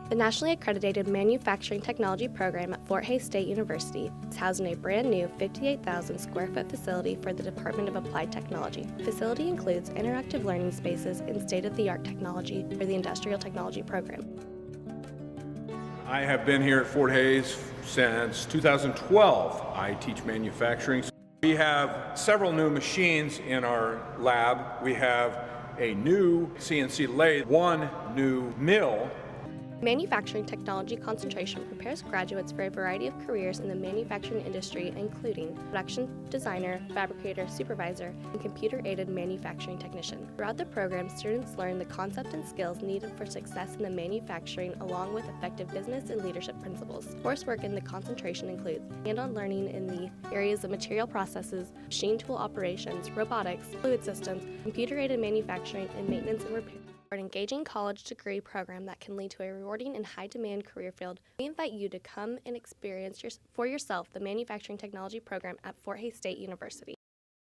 The nationally accredited manufacturing technology program at Fort Hays State University is housed in a brand new 58,000 square foot facility for the Department of Applied Technology. The facility includes interactive learning spaces and state-of-the-art technology for the industrial technology program. I have been here at Fort Hays since 2012. I teach manufacturing. We have several new machines in our lab. We have a new CNC lathe, one new mill. Manufacturing technology concentration prepares graduates for a variety of careers in the manufacturing industry, including production designer, fabricator, supervisor, and computer-aided manufacturing technician. Throughout the program, students learn the concepts and skills needed for success in the manufacturing, along with effective business and leadership principles. Coursework in the concentration includes hands-on learning in the areas of material processes, machine tool operations, robotics, fluid systems, computer-aided manufacturing, and maintenance and repair. An engaging college degree program that can lead to a rewarding and high-demand career field. We invite you to come and experience for yourself the manufacturing technology program at Fort Hays State University.